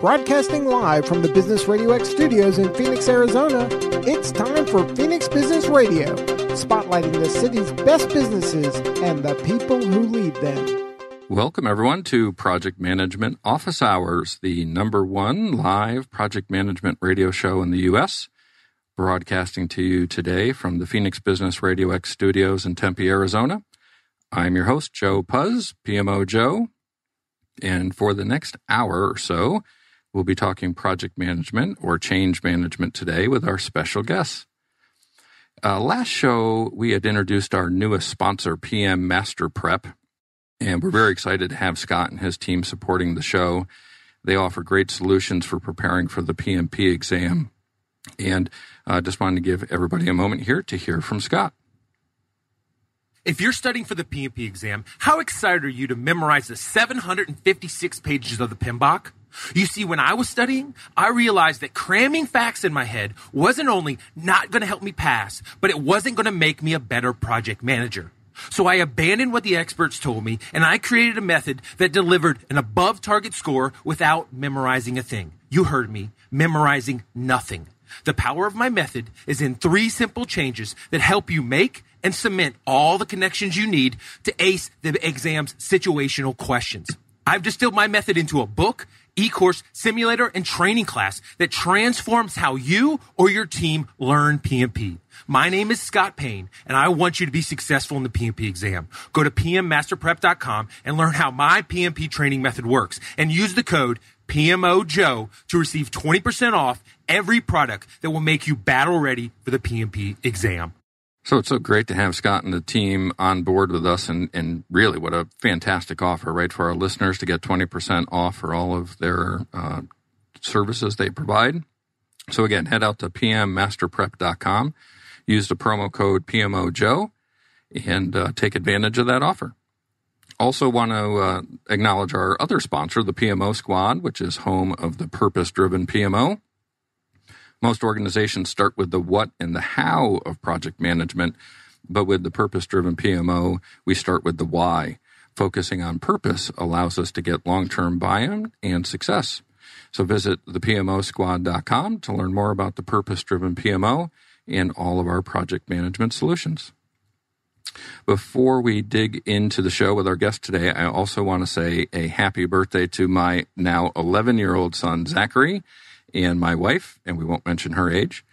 Broadcasting live from the Business Radio X studios in Phoenix, Arizona, it's time for Phoenix Business Radio, spotlighting the city's best businesses and the people who lead them. Welcome, everyone, to Project Management Office Hours, the #1 live project management radio show in the U.S., broadcasting to you today from the Phoenix Business Radio X studios in Tempe, Arizona. I'm your host, Joe Puz, PMO Joe, and for the next hour or so, we'll be talking project management or change management today with our special guests. Last show, we had introduced our newest sponsor, PM Master Prep, and we're very excited to have Scott and his team supporting the show. They offer great solutions for preparing for the PMP exam. And I just wanted to give everybody a moment here to hear from Scott. If you're studying for the PMP exam, how excited are you to memorize the 756 pages of the PMBOK? You see, when I was studying, I realized that cramming facts in my head wasn't only not going to help me pass, but it wasn't going to make me a better project manager. So I abandoned what the experts told me, and I created a method that delivered an above-target score without memorizing a thing. You heard me, memorizing nothing. The power of my method is in 3 simple changes that help you make and cement all the connections you need to ace the exam's situational questions. I've distilled my method into a book, e-course, simulator, and training class that transforms how you or your team learn PMP. My name is Scott Payne, and I want you to be successful in the PMP exam. Go to pmmasterprep.com and learn how my PMP training method works, and use the code PMOJOE to receive 20% off every product that will make you battle ready for the PMP exam. So it's so great to have Scott and the team on board with us, and really what a fantastic offer, right, for our listeners to get 20% off for all of their services they provide. So again, head out to pmmasterprep.com, use the promo code PMOJOE, and take advantage of that offer. Also want to acknowledge our other sponsor, the PMO Squad, which is home of the purpose-driven PMO. Most organizations start with the what and the how of project management, but with the purpose-driven PMO, we start with the why. Focusing on purpose allows us to get long-term buy-in and success. So visit thepmosquad.com to learn more about the purpose-driven PMO and all of our project management solutions. Before we dig into the show with our guest today, I also want to say a happy birthday to my now 11-year-old son, Zachary, and my wife, and we won't mention her age,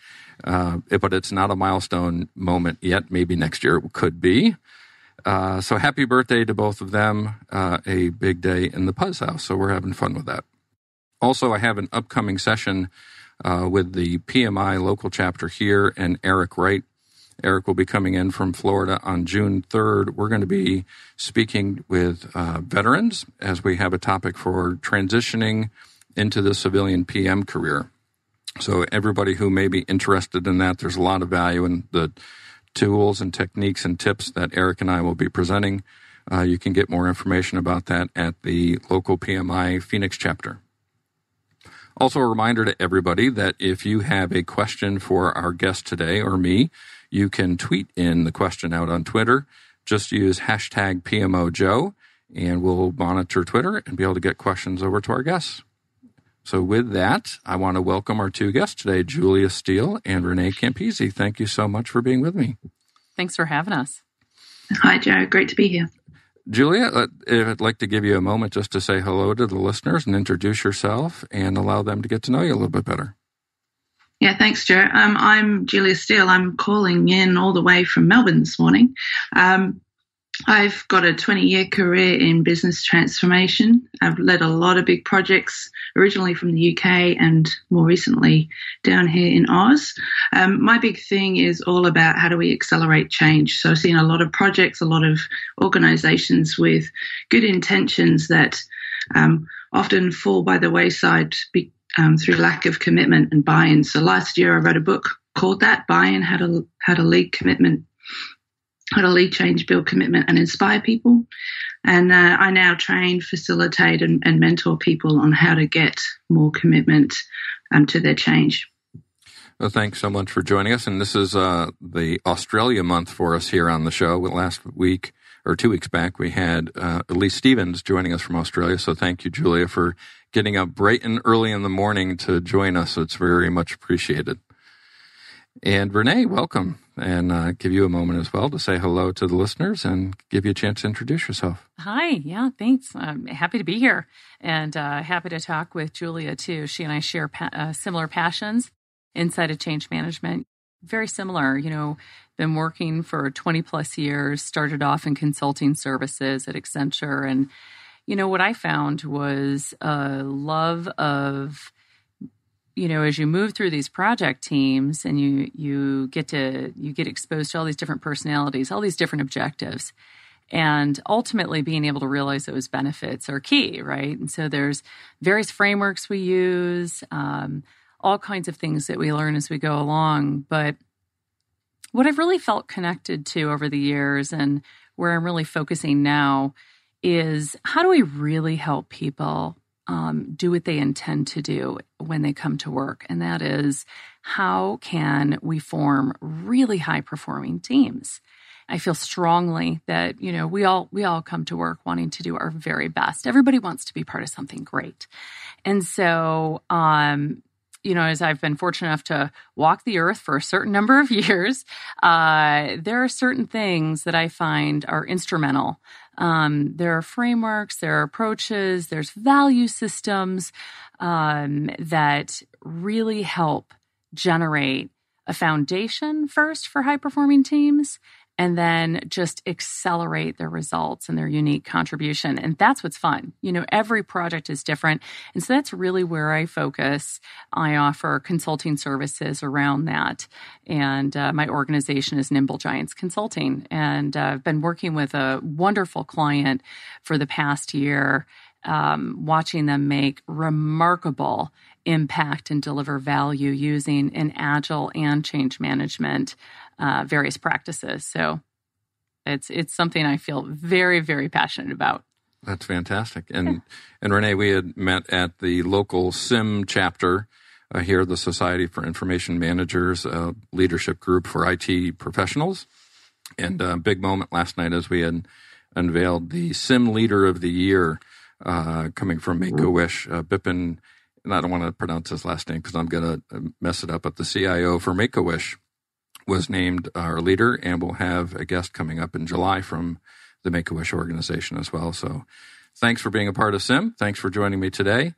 but it's not a milestone moment yet. Maybe next year it could be. So happy birthday to both of them. A big day in the Puzz house, so we're having fun with that. Also, I have an upcoming session with the PMI local chapter here and Eric Wright. Eric will be coming in from Florida on June 3rd. We're going to be speaking with veterans as we have a topic for transitioning into the civilian PM career. So everybody who may be interested in that, there's a lot of value in the tools and techniques and tips that Eric and I will be presenting. You can get more information about that at the local PMI Phoenix chapter. Also, a reminder to everybody that if you have a question for our guest today or me, you can tweet in the question out on Twitter. Just use hashtag PMOJoe, and we'll monitor Twitter and be able to get questions over to our guests. So with that, I want to welcome our 2 guests today, Julia Steele and Renee Campisi. Thank you so much for being with me. Thanks for having us. Hi, Joe. Great to be here. Julia, I'd like to give you a moment just to say hello to the listeners and introduce yourself and allow them to get to know you a little bit better. Yeah, thanks, Joe. I'm Julia Steele. I'm calling in all the way from Melbourne this morning. I've got a 20-year career in business transformation. I've led a lot of big projects, originally from the UK and more recently down here in Oz. My big thing is all about how do we accelerate change. So I've seen a lot of projects, a lot of organizations with good intentions that often fall by the wayside through lack of commitment and buy-in. So last year I wrote a book called that, Buy-in, How to Lead Commitment, How to Lead Change, Build Commitment, and Inspire People. And I now train, facilitate, and mentor people on how to get more commitment to their change. Well, thanks so much for joining us. And this is the Australia month for us here on the show. Last week, or 2 weeks back, we had Elise Stevens joining us from Australia. So thank you, Julia, for getting up bright and early in the morning to join us. So it's very much appreciated. And Renee, welcome, and give you a moment as well to say hello to the listeners and give you a chance to introduce yourself. Hi. Yeah, thanks. I'm happy to be here and happy to talk with Julia, too. She and I share similar passions inside of change management. Very similar, been working for 20 plus years, started off in consulting services at Accenture. And, what I found was a love of as you move through these project teams and you get exposed to all these different personalities, all these different objectives, and ultimately being able to realize those benefits are key, right? And so there's various frameworks we use, all kinds of things that we learn as we go along. But what I've really felt connected to over the years and where I'm really focusing now is how do we really help people do what they intend to do when they come to work. And that is, how can we form really high-performing teams? I feel strongly that, we all come to work wanting to do our very best. Everybody wants to be part of something great. And so, as I've been fortunate enough to walk the earth for a certain number of years, there are certain things that I find are instrumental. There are frameworks, there are approaches, there's value systems that really help generate a foundation first for high-performing teams, and then just accelerate their results and their unique contribution. And that's what's fun. Every project is different. And so that's really where I focus. I offer consulting services around that. And my organization is Nimble Giants Consulting. And I've been working with a wonderful client for the past year, watching them make remarkable impact and deliver value using an agile and change management various practices. So it's something I feel very, very passionate about. That's fantastic. And Renee, we had met at the local SIM chapter here, the Society for Information Managers, leadership group for IT professionals. And a big moment last night as we had unveiled the SIM Leader of the Year coming from Make-A-Wish, Bipin, and I don't want to pronounce his last name because I'm going to mess it up, but the CIO for Make-A-Wish was named our leader, and we'll have a guest coming up in July from the Make-A-Wish organization as well. So thanks for being a part of SIM. Thanks for joining me today.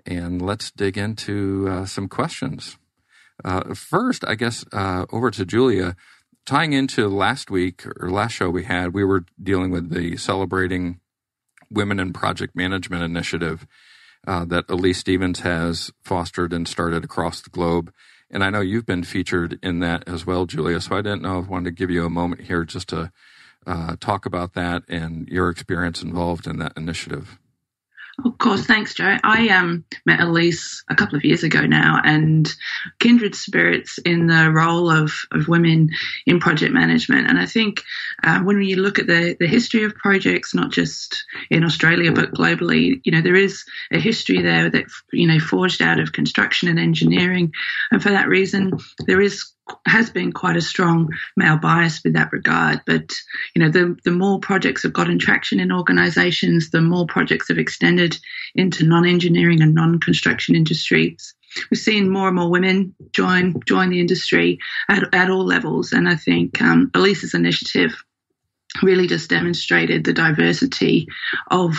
And let's dig into some questions. First, I guess, over to Julia. Tying into last show we had, we were dealing with the Celebrating Women in Project Management initiative that Elise Stevens has fostered and started across the globe. And I know you've been featured in that as well, Julia. So I didn't know if I wanted to give you a moment here just to talk about that and your experience involved in that initiative. Of course. Thanks, Joe. I met Elise a couple of years ago now, and kindred spirits in the role of women in project management. And I think when you look at the history of projects, not just in Australia, but globally, there is a history there that, forged out of construction and engineering. And for that reason, there has been quite a strong male bias with that regard. But, the more projects have gotten traction in organizations, the more projects have extended into non-engineering and non-construction industries. We've seen more and more women join the industry at all levels. And I think Elise's initiative really just demonstrated the diversity of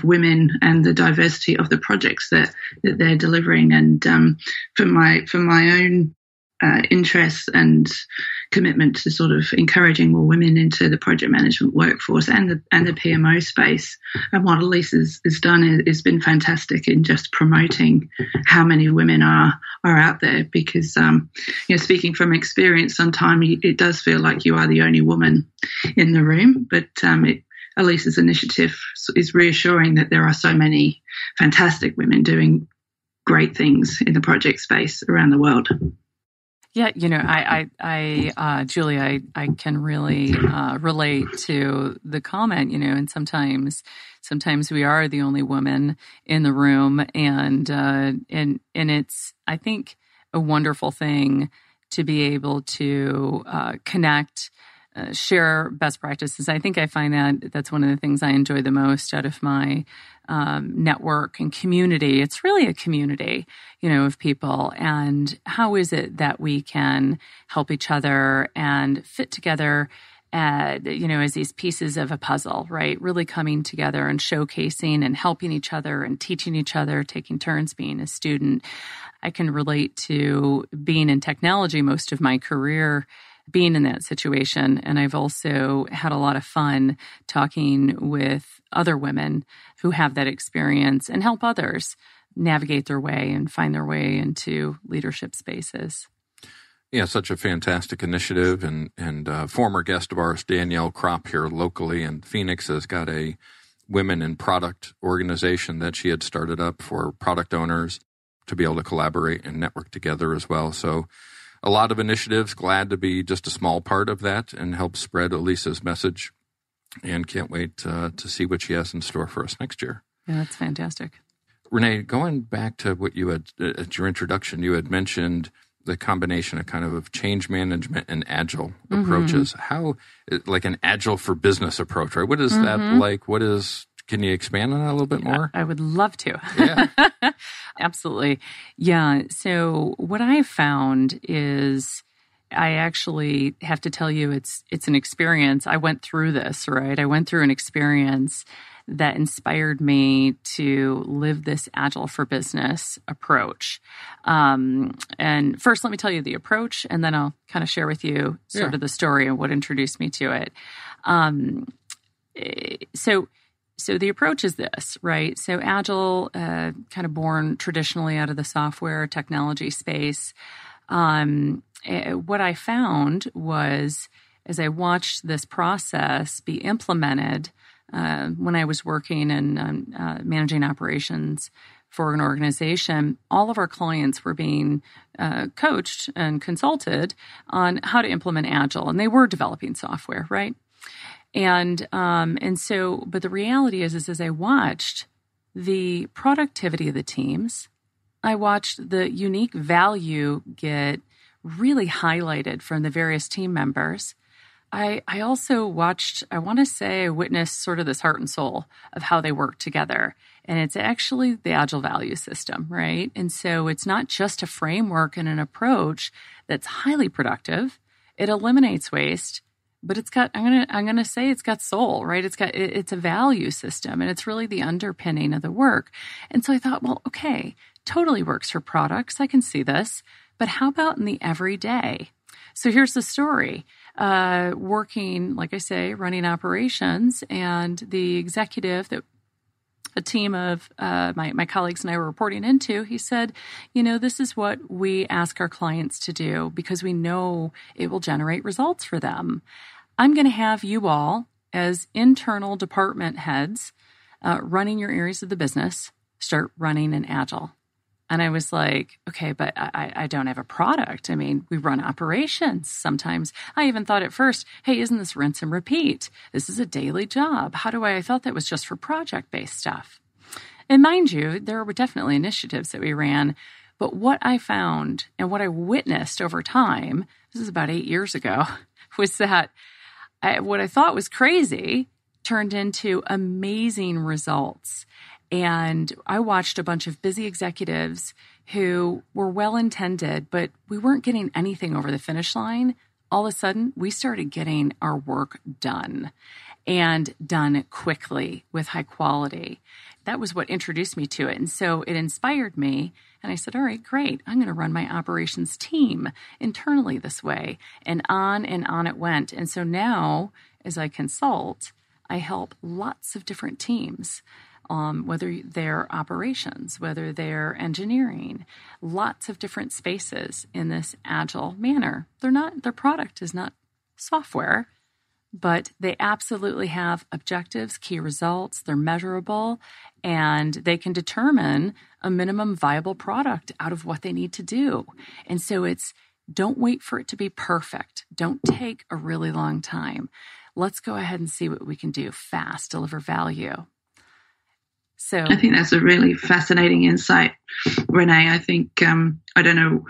women and the diversity of the projects that they're delivering. And for my own interest and commitment to sort of encouraging more women into the project management workforce and the PMO space. And what Elise has done has been fantastic in just promoting how many women are out there, because speaking from experience, sometimes it does feel like you are the only woman in the room, but Elise's initiative is reassuring that there are so many fantastic women doing great things in the project space around the world. Yeah, Julia, I can really relate to the comment, and sometimes we are the only woman in the room, and it's, I think, a wonderful thing to be able to connect, share best practices. I think I find that's one of the things I enjoy the most out of my network and community. It's really a community, of people. And how is it that we can help each other and fit together, as these pieces of a puzzle, right? Really coming together and showcasing and helping each other and teaching each other, taking turns being a student. I can relate to being in technology most of my career, being in that situation. And I've also had a lot of fun talking with other women who have that experience and help others navigate their way and find their way into leadership spaces. Yeah, such a fantastic initiative. And former guest of ours, Danielle Kropp, here locally in Phoenix, has got a women in product organization that she had started up for product owners to be able to collaborate and network together as well. So a lot of initiatives, glad to be just a small part of that and help spread Elisa's message, and can't wait to see what she has in store for us next year. Yeah, that's fantastic. Renee, going back to what you had at your introduction, you had mentioned the combination of kind of change management and agile approaches. How, like an agile for business approach, right? What is that like? Can you expand on that a little bit more? I would love to. Yeah. Absolutely. Yeah. So what I found is, I actually have to tell you, it's an experience. I went through this, right? I went through an experience that inspired me to live this agile for business approach. And first, let me tell you the approach, and then I'll kind of share with you sort of the story and what introduced me to it. So the approach is this, right? So agile, kind of born traditionally out of the software technology space. What I found was, as I watched this process be implemented, when I was working and managing operations for an organization, all of our clients were being coached and consulted on how to implement Agile, and they were developing software, right? And so, but the reality is as I watched the productivity of the teams, I watched the unique value get really highlighted from the various team members. I also watched, I witnessed sort of this heart and soul of how they work together. And it's actually the Agile value system, right? And so it's not just a framework and an approach that's highly productive. It eliminates waste, but it's got, I'm gonna say it's got soul, right? It's a value system, and it's really the underpinning of the work. And so I thought, well, okay, totally works for products. I can see this, but how about in the everyday? So here's the story. Working, like I say, running operations, and the executive that a team of my colleagues and I were reporting into, he said, this is what we ask our clients to do because we know it will generate results for them. I'm going to have you all, as internal department heads, running your areas of the business, start running in Agile. And I was like, okay, but I don't have a product. I mean, we run operations sometimes. I even thought at first, hey, isn't this rinse and repeat? This is a daily job. I thought that was just for project-based stuff. And mind you, there were definitely initiatives that we ran. But what I found and what I witnessed over time, this is about 8 years ago, was that what I thought was crazy turned into amazing results. And I watched a bunch of busy executives who were well-intended, but we weren't getting anything over the finish line. All of a sudden, we started getting our work done, and done quickly with high quality. That was what introduced me to it. And so it inspired me. And I said, all right, great. I'm going to run my operations team internally this way. And on it went. And so now, as I consult, I help lots of different teams. Whether they're operations, whether they're engineering, lots of different spaces in this agile manner. Their product is not software, but they absolutely have objectives, key results, they're measurable, and they can determine a minimum viable product out of what they need to do. And so don't wait for it to be perfect. Don't take a really long time. Let's go ahead and see what we can do fast, deliver value. So I think that's a really fascinating insight, Renee. I think, I don't know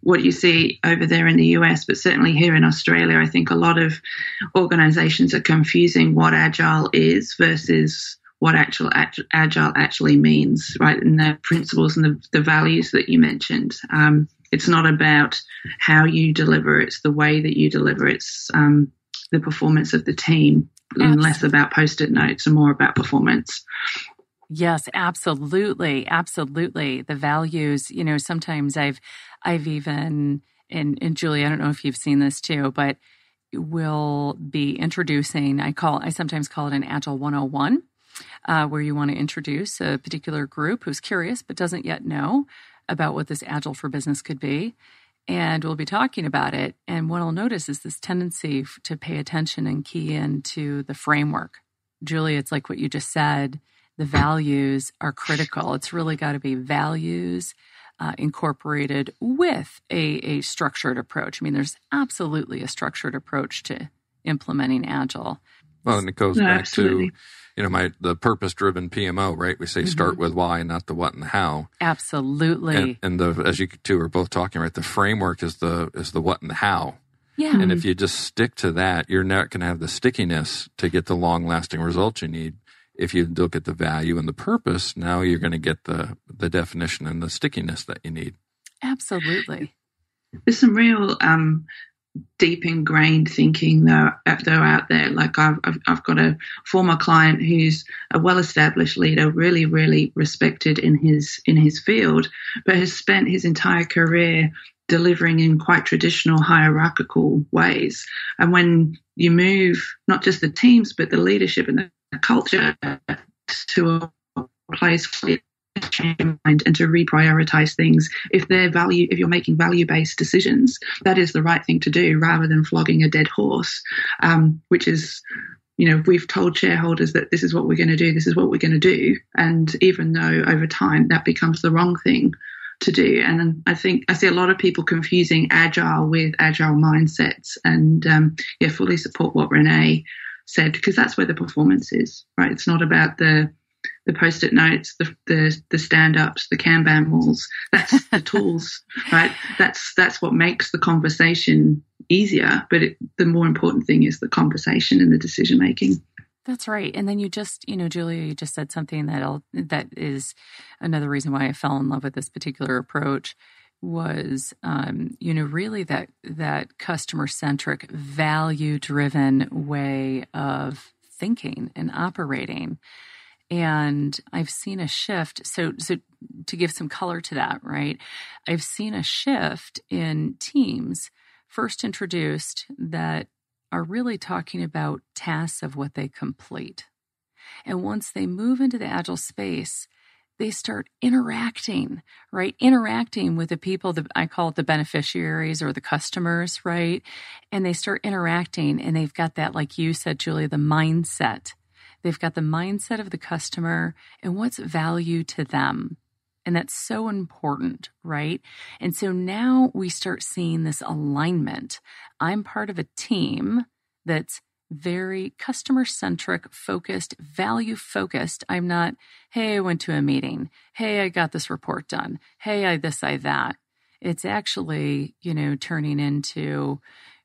what you see over there in the US, but certainly here in Australia, I think a lot of organizations are confusing what Agile is versus what agile actually means, right? And the principles and the values that you mentioned. It's not about how you deliver, it's the way that you deliver. It's the performance of the team, and less about Post-it notes and more about performance. Yes, absolutely. Absolutely. The values, sometimes I've even, and Julie, I don't know if you've seen this too, but we'll be introducing, I sometimes call it an Agile 101, where you want to introduce a particular group who's curious but doesn't yet know about what this Agile for business could be. And we'll be talking about it. And what I'll notice is this tendency to pay attention and key into the framework. Julie, it's like what you just said. The values are critical. It's really got to be values incorporated with a structured approach. I mean, there's absolutely a structured approach to implementing Agile. Well, and it goes back to, the purpose-driven PMO, right? We say start with why, not the what and the how. Absolutely. And as you two are both talking, right, the framework is the what and the how. Yeah. And if you just stick to that, you're not going to have the stickiness to get the long-lasting results you need. If you look at the value and the purpose, now you're going to get the definition and the stickiness that you need. Absolutely. There's some real deep ingrained thinking though out there. Like I've got a former client who's a well-established leader, really, really respected in his field, but has spent his entire career delivering in quite traditional hierarchical ways. And when you move not just the teams, but the leadership and the culture to a place where and to reprioritize things. If you're making value-based decisions, that is the right thing to do rather than flogging a dead horse, which is, we've told shareholders that this is what we're going to do, this is what we're going to do. And even though over time that becomes the wrong thing to do. And I think I see a lot of people confusing agile with agile mindsets, and fully support what Renee said, because that's where the performance is, right? It's not about the Post-it notes, the stand-ups, the Kanban walls. That's the tools, right? That's what makes the conversation easier. But the more important thing is the conversation and the decision making. That's right. And then you just, Julia, you just said something that is another reason why I fell in love with this particular approach was, really that customer-centric, value-driven way of thinking and operating. And I've seen a shift. So to give some color to that, right? I've seen a shift in teams first introduced that are really talking about tasks of what they complete. And once they move into the Agile space, they start interacting, right? Interacting with the people that I call it the beneficiaries or the customers, right? And they start interacting, and they've got that, like you said, Julia, the mindset. They've got the mindset of the customer and what's value to them. And that's so important, right? And so now we start seeing this alignment. I'm part of a team that's very customer-centric, focused, value-focused. I'm not, hey, I went to a meeting. Hey, I got this report done. Hey, I this, I that. It's actually, turning into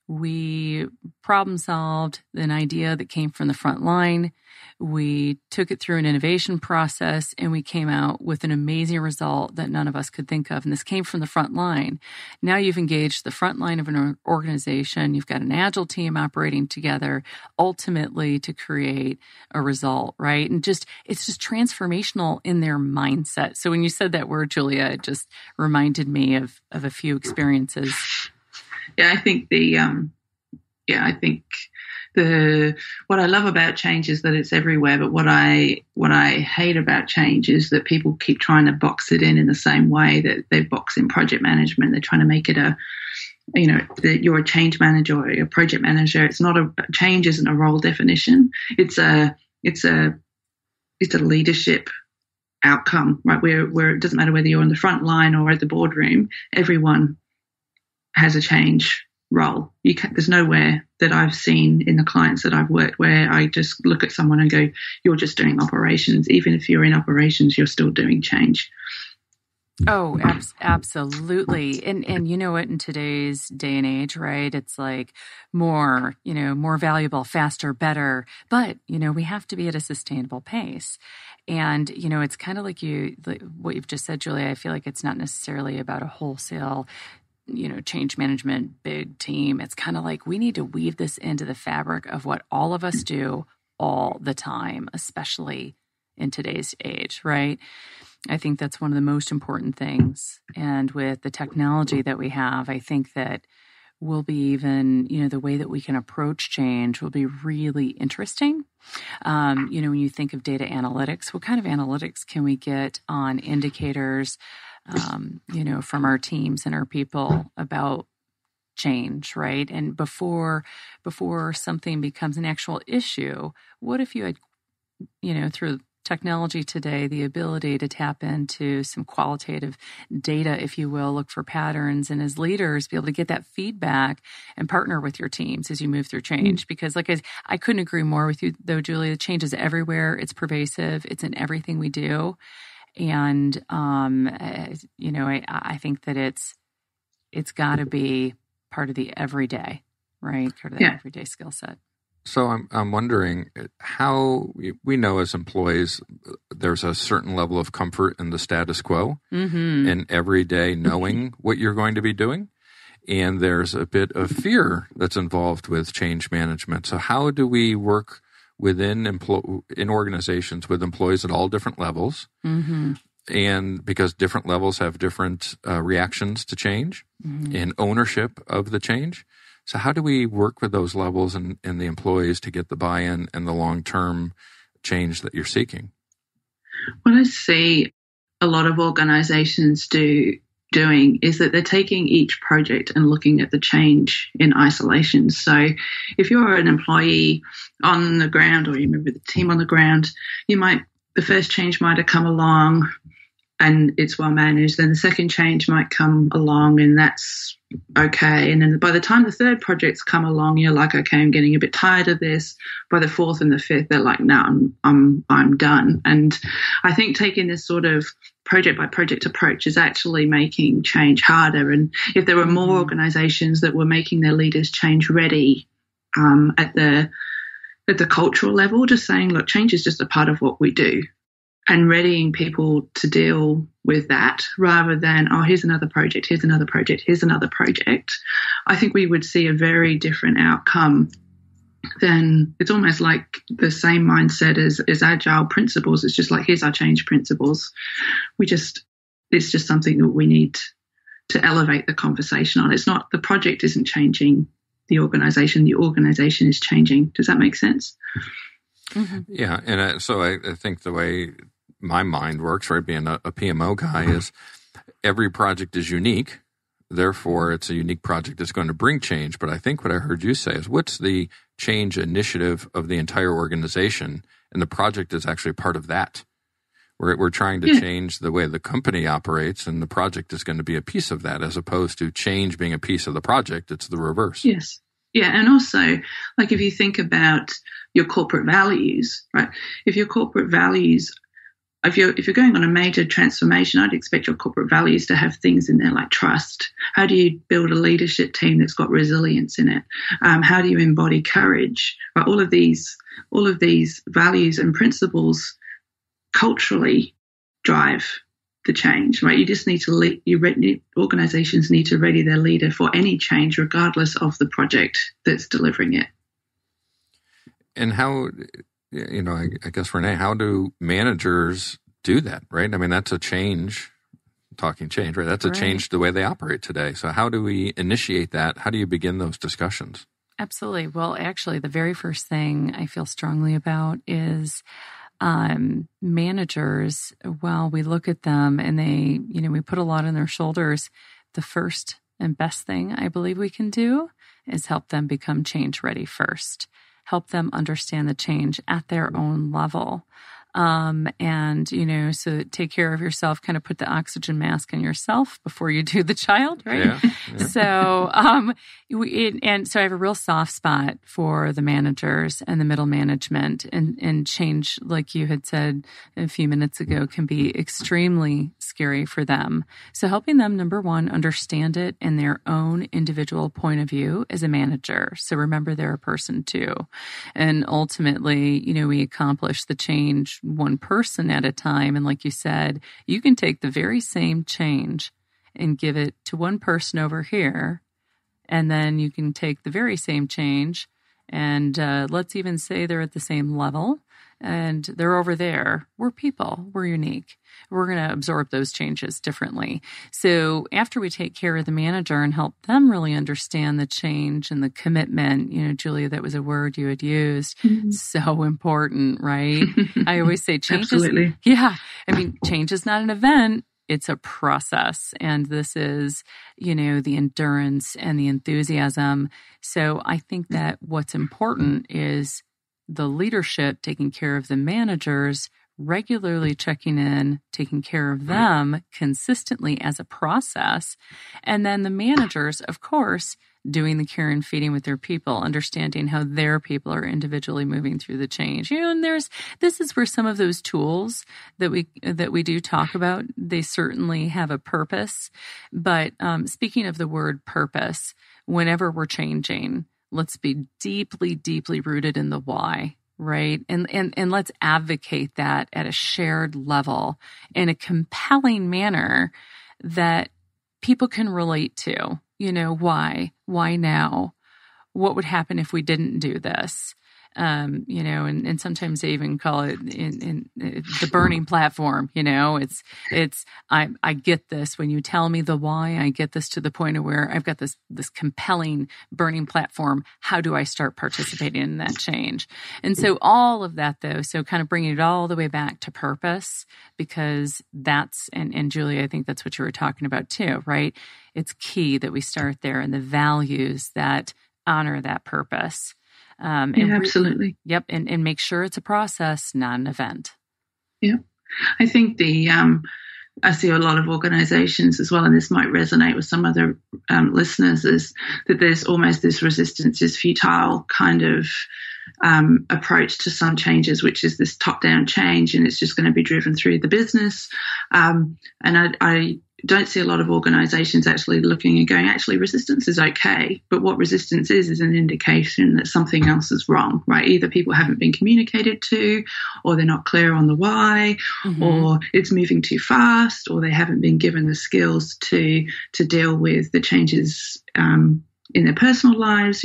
we problem solved an idea that came from the front line. We took it through an innovation process, and we came out with an amazing result that none of us could think of. And this came from the front line. Now you've engaged the front line of an organization. You've got an Agile team operating together, ultimately to create a result, right? And it's just transformational in their mindset. So when you said that word, Julia, it just reminded me of a few experiences. Yeah, I think what I love about change is that it's everywhere. But what I hate about change is that people keep trying to box it in the same way that they box in project management. They're trying to make it that you're a change manager or you're a project manager. It's not change isn't a role definition. It's a leadership outcome, right? Where it doesn't matter whether you're on the front line or at the boardroom. Everyone has a change role. There's nowhere that I've seen in the clients that I've worked where I just look at someone and go, you're just doing operations. Even if you're in operations, you're still doing change. Oh, absolutely. And you know what, in today's day and age, right? It's like more, more valuable, faster, better. But, we have to be at a sustainable pace. And, it's kind of like what you've just said, Julia. I feel like it's not necessarily about a wholesale, change management, big team. It's kind of like we need to weave this into the fabric of what all of us do all the time, especially in today's age, right? I think that's one of the most important things. And with the technology that we have, I think that will be even, the way that we can approach change will be really interesting. When you think of data analytics, what kind of analytics can we get on indicators, from our teams and our people about change, right? And before something becomes an actual issue, what if you had, through technology today, the ability to tap into some qualitative data, if you will, look for patterns, and as leaders, be able to get that feedback and partner with your teams as you move through change. Because I couldn't agree more with you, though, Julia. Change is everywhere. It's pervasive. It's in everything we do. And, I think that it's got to be part of the everyday, right? Part of the everyday skill set. So I'm wondering how we know as employees there's a certain level of comfort in the status quo and every day knowing what you're going to be doing. And there's a bit of fear that's involved with change management. So how do we work within in organizations with employees at all different levels? And because different levels have different reactions to change and ownership of the change. So how do we work with those levels and the employees to get the buy-in and the long-term change that you're seeking? What I see a lot of organizations doing is that they're taking each project and looking at the change in isolation. So if you're an employee on the ground or you remember the team on the ground, the first change might have come along and it's well managed. Then the second change might come along and that's okay. And then by the time the third project's come along, you're like, okay, I'm getting a bit tired of this. By the fourth and the fifth, they're like, no, I'm done. And I think taking this sort of project by project approach is actually making change harder. And if there were more organizations that were making their leaders change ready at the cultural level, just saying, look, change is just a part of what we do, and readying people to deal with that rather than, oh, here's another project, here's another project, here's another project, I think we would see a very different outcome. Then it's almost like the same mindset as agile principles. It's just like, here's our change principles. It's just something that we need to elevate the conversation on. It's not, the project isn't changing the organization is changing. Does that make sense? Yeah. And so I think the way my mind works, right, being a PMO guy, is every project is unique. Therefore, it's a unique project that's going to bring change. But I think what I heard you say is, what's the change initiative of the entire organization? And the project is actually part of that. We're trying to change the way the company operates, and the project is going to be a piece of that, as opposed to change being a piece of the project. It's the reverse. Yes. Yeah. And also, like, if you think about your corporate values, right? If your corporate values, if you're going on a major transformation, I'd expect your corporate values to have things in there like trust. How do you build a leadership team that's got resilience in it? How do you embody courage? Right? All of these values and principles culturally drive the change, right? You just need to organizations need to ready their leader for any change, regardless of the project that's delivering it. And how, I guess, Renee, how do managers do that, right? I mean, that's a change, talking change, right? That's a change the way they operate today. So how do we initiate that? How do you begin those discussions? Absolutely. Well, actually, the very first thing I feel strongly about is managers, while we look at them and they, we put a lot on their shoulders, the first and best thing I believe we can do is help them become change ready first. Help them understand the change at their own level. And, so take care of yourself, kind of put the oxygen mask on yourself before you do the child, right? Yeah. So, so I have a real soft spot for the managers and the middle management, and change, like you had said a few minutes ago, can be extremely scary for them. So helping them, number one, understand it in their own individual point of view as a manager. So remember, they're a person too. And ultimately, we accomplish the change one person at a time. And like you said, you can take the very same change and give it to one person over here. And then you can take the very same change and let's even say they're at the same level and they're over there. We're people. We're unique. We're going to absorb those changes differently. So after we take care of the manager and help them really understand the change and the commitment, Julia, that was a word you had used. Mm-hmm. So important, right? I always say change Absolutely. Change is not an event. It's a process. And this is, the endurance and the enthusiasm. So I think that what's important is the leadership taking care of the managers, regularly checking in, taking care of them consistently as a process. And then the managers, of course, doing the care and feeding with their people, understanding how their people are individually moving through the change. And this is where some of those tools that we do talk about, they certainly have a purpose. But speaking of the word purpose, whenever we're changing, let's be deeply, deeply rooted in the why, right? And let's advocate that at a shared level in a compelling manner that people can relate to. Why? Why now? What would happen if we didn't do this? And sometimes they even call it in the burning platform. I get this when you tell me the why. I get this to the point of where I've got this compelling burning platform. How do I start participating in that change? And so all of that, though, so kind of bringing it all the way back to purpose, because that's and Julie, I think that's what you were talking about too, right? It's key that we start there, and the values that honor that purpose. Absolutely. Yep. And make sure it's a process, not an event. Yeah. I think I see a lot of organizations as well, and this might resonate with some other listeners, is that there's almost this resistance is futile kind of approach to some changes, which is this top-down change, and it's just going to be driven through the business. And I don't see a lot of organizations actually looking and going, actually, resistance is okay. But what resistance is an indication that something else is wrong, right? Either people haven't been communicated to, or they're not clear on the why, mm-hmm. or it's moving too fast, or they haven't been given the skills to deal with the changes in their personal lives.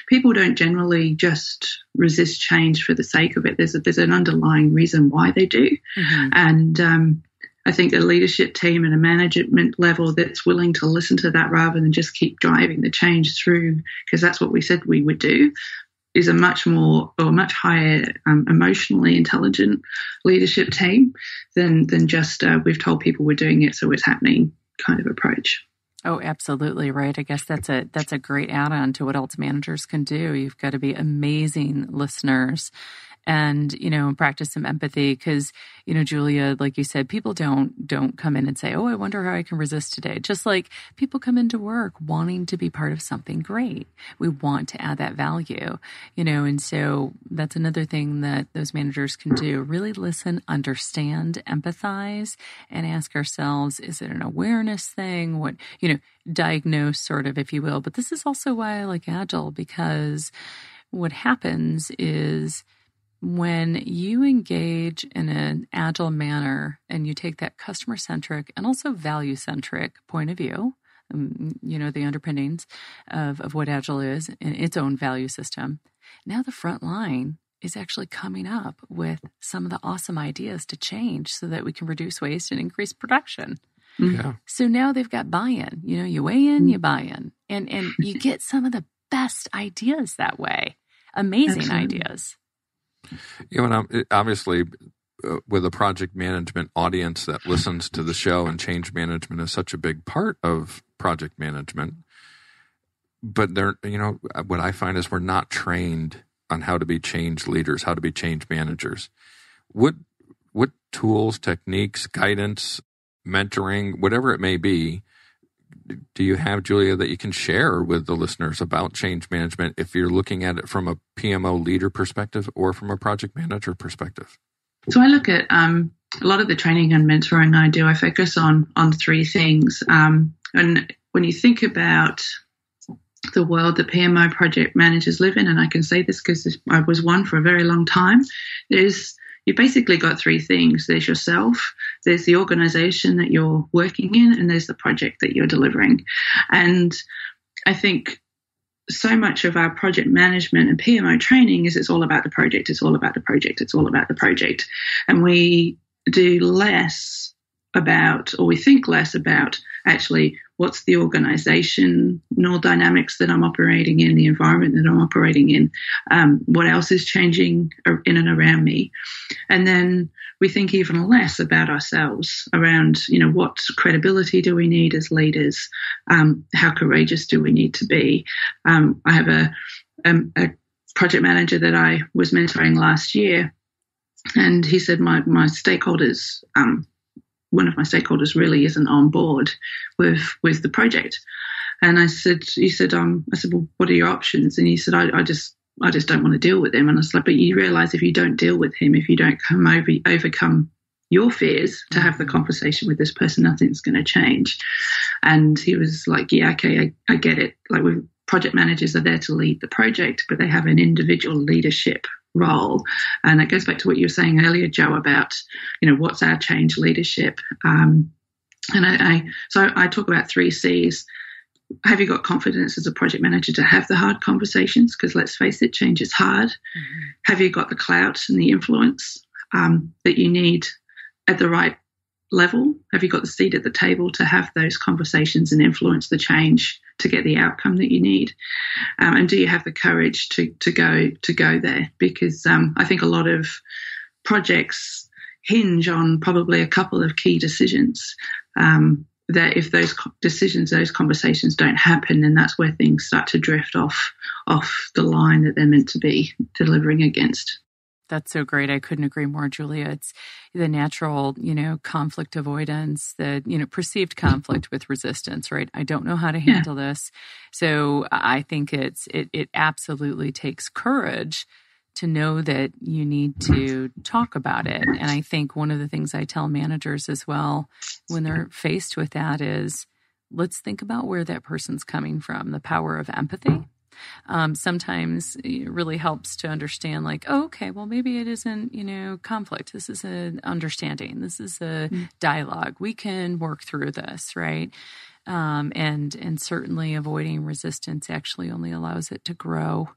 People don't generally just resist change for the sake of it. There's an underlying reason why they do. Mm-hmm. And I think a leadership team and a management level that's willing to listen to that rather than just keep driving the change through, because that's what we said we would do, is a much higher emotionally intelligent leadership team than just we've told people we're doing it, so it's happening kind of approach. Oh, absolutely right. I guess that's a great add-on to what else managers can do. You've got to be amazing listeners and, practice some empathy because, Julia, like you said, people don't come in and say, oh, I wonder how I can resist today. Just like people come into work wanting to be part of something great. We want to add that value, and so that's another thing that those managers can do. Really listen, understand, empathize, and ask ourselves, is it an awareness thing? What, diagnose sort of, if you will. But this is also why I like Agile, because what happens is when you engage in an agile manner and you take that customer-centric and also value-centric point of view, the underpinnings of what agile is and its own value system, now the front line is actually coming up with some of the awesome ideas to change so that we can reduce waste and increase production. Yeah. So now they've got buy-in. You weigh in, you buy in. And you get some of the best ideas that way. Amazing Absolutely. Ideas. And obviously, with a project management audience that listens to the show, and change management is such a big part of project management. But what I find is we're not trained on how to be change leaders, how to be change managers. what tools, techniques, guidance, mentoring, whatever it may be, do you have, Julia, that you can share with the listeners about change management if you're looking at it from a PMO leader perspective or from a project manager perspective? So I look at a lot of the training and mentoring I do, I focus on three things. And when you think about the world that PMO project managers live in, and I can say this because I was one for a very long time, you've basically got three things. There's yourself, there's the organization that you're working in, and there's the project that you're delivering. And I think so much of our project management and PMO training is it's all about the project, it's all about the project, it's all about the project. And we do less about, or we think less about, actually what's the organizational dynamics that I'm operating in, the environment that I'm operating in, what else is changing in and around me. And then we think even less about ourselves, around, what credibility do we need as leaders? How courageous do we need to be? I have a project manager that I was mentoring last year, and he said my stakeholders, one of my stakeholders really isn't on board with the project. And I said, well, what are your options? And he said, I just don't want to deal with him. And I was like, but you realize if you don't deal with him, if you don't overcome your fears to have the conversation with this person, nothing's going to change. And he was like, yeah, okay, I get it. Like, project managers are there to lead the project, but they have an individual leadership role. And it goes back to what you were saying earlier, Joe, about, what's our change leadership? And so I talk about 3 C's. Have you got confidence as a project manager to have the hard conversations? Because let's face it, change is hard. Mm-hmm. Have you got the clout and the influence that you need at the right level? Have you got the seat at the table to have those conversations and influence the change to get the outcome that you need? And do you have the courage to go there? Because I think a lot of projects hinge on probably a couple of key decisions. That if those decisions, those conversations don't happen, then that's where things start to drift off the line that they're meant to be delivering against. That's so great. I couldn't agree more, Julia. It's the natural, conflict avoidance, the, perceived conflict with resistance, right? I don't know how to handle this. So I think it absolutely takes courage to know that you need to talk about it. And I think one of the things I tell managers as well when they're faced with that is, let's think about where that person's coming from, the power of empathy. Sometimes it really helps to understand, like, oh, okay, well, maybe it isn't, conflict. This is an understanding. This is a dialogue. We can work through this, right? And certainly avoiding resistance actually only allows it to grow,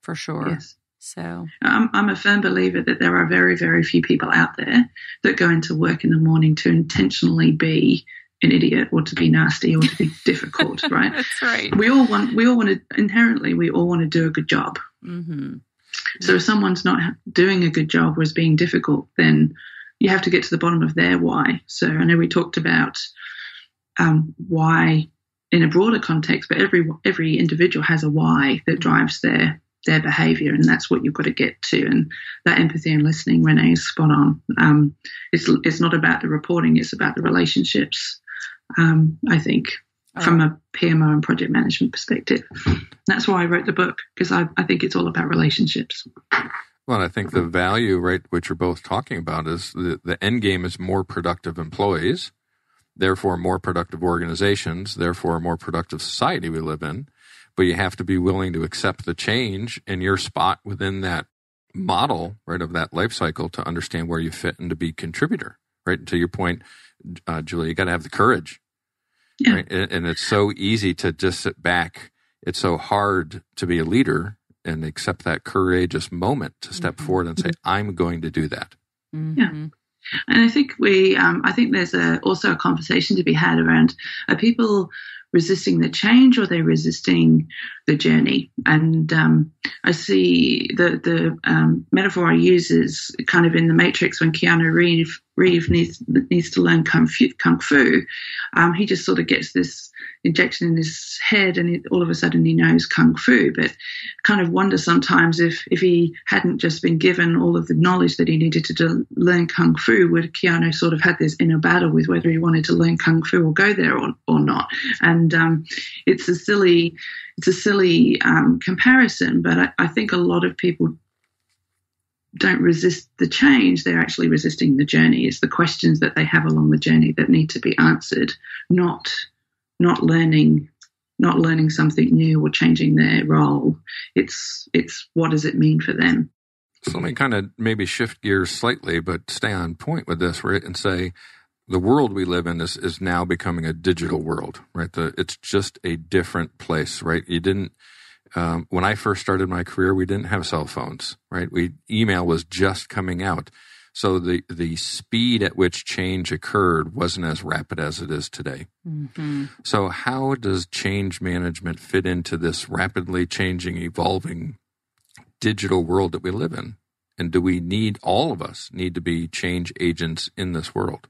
for sure. Yes. So I'm a firm believer that there are very, very few people out there that go into work in the morning to intentionally be an idiot or to be nasty or to be difficult, right? That's right. We all want to inherently, we all want to do a good job. Mm-hmm. So if someone's not doing a good job or is being difficult, then you have to get to the bottom of their why. So I know we talked about why in a broader context, but every individual has a why that drives their behavior, and that's what you've got to get to. And that empathy and listening, Renee, is spot on. It's not about the reporting, it's about the relationships, I think, from a PMO and project management perspective. That's why I wrote the book, because I think it's all about relationships. Well, I think the value, right, which you're both talking about, is the end game is more productive employees, therefore more productive organizations, therefore a more productive society we live in. But you have to be willing to accept the change in your spot within that model, right, of that life cycle to understand where you fit and to be a contributor, right? To your point, Julia, you got to have the courage, right? And it's so easy to just sit back. It's so hard to be a leader and accept that courageous moment to step forward and say, I'm going to do that. Mm-hmm. Yeah. And I think I think there's also a conversation to be had around, are people resisting the change or they're resisting the journey. And I see the metaphor I use is kind of in The Matrix when Keanu Reeves needs to learn kung fu. He just sort of gets this injection in his head and all of a sudden he knows kung fu. But kind of wonder sometimes if he hadn't just been given all of the knowledge that he needed to learn kung fu, would Keanu sort of had this inner battle with whether he wanted to learn kung fu or go there or not. And it's a silly comparison, but I think a lot of people don't resist the change. They're actually resisting the journey. It's the questions that they have along the journey that need to be answered, not learning something new or changing their role. It's what does it mean for them? So let me kind of maybe shift gears slightly, but stay on point with this, right? And say the world we live in is now becoming a digital world, right? It's just a different place, right? You didn't. When I first started my career, we didn't have cell phones, right? Email was just coming out. So the speed at which change occurred wasn't as rapid as it is today. Mm-hmm. So how does change management fit into this rapidly changing, evolving digital world that we live in? And do all of us need to be change agents in this world?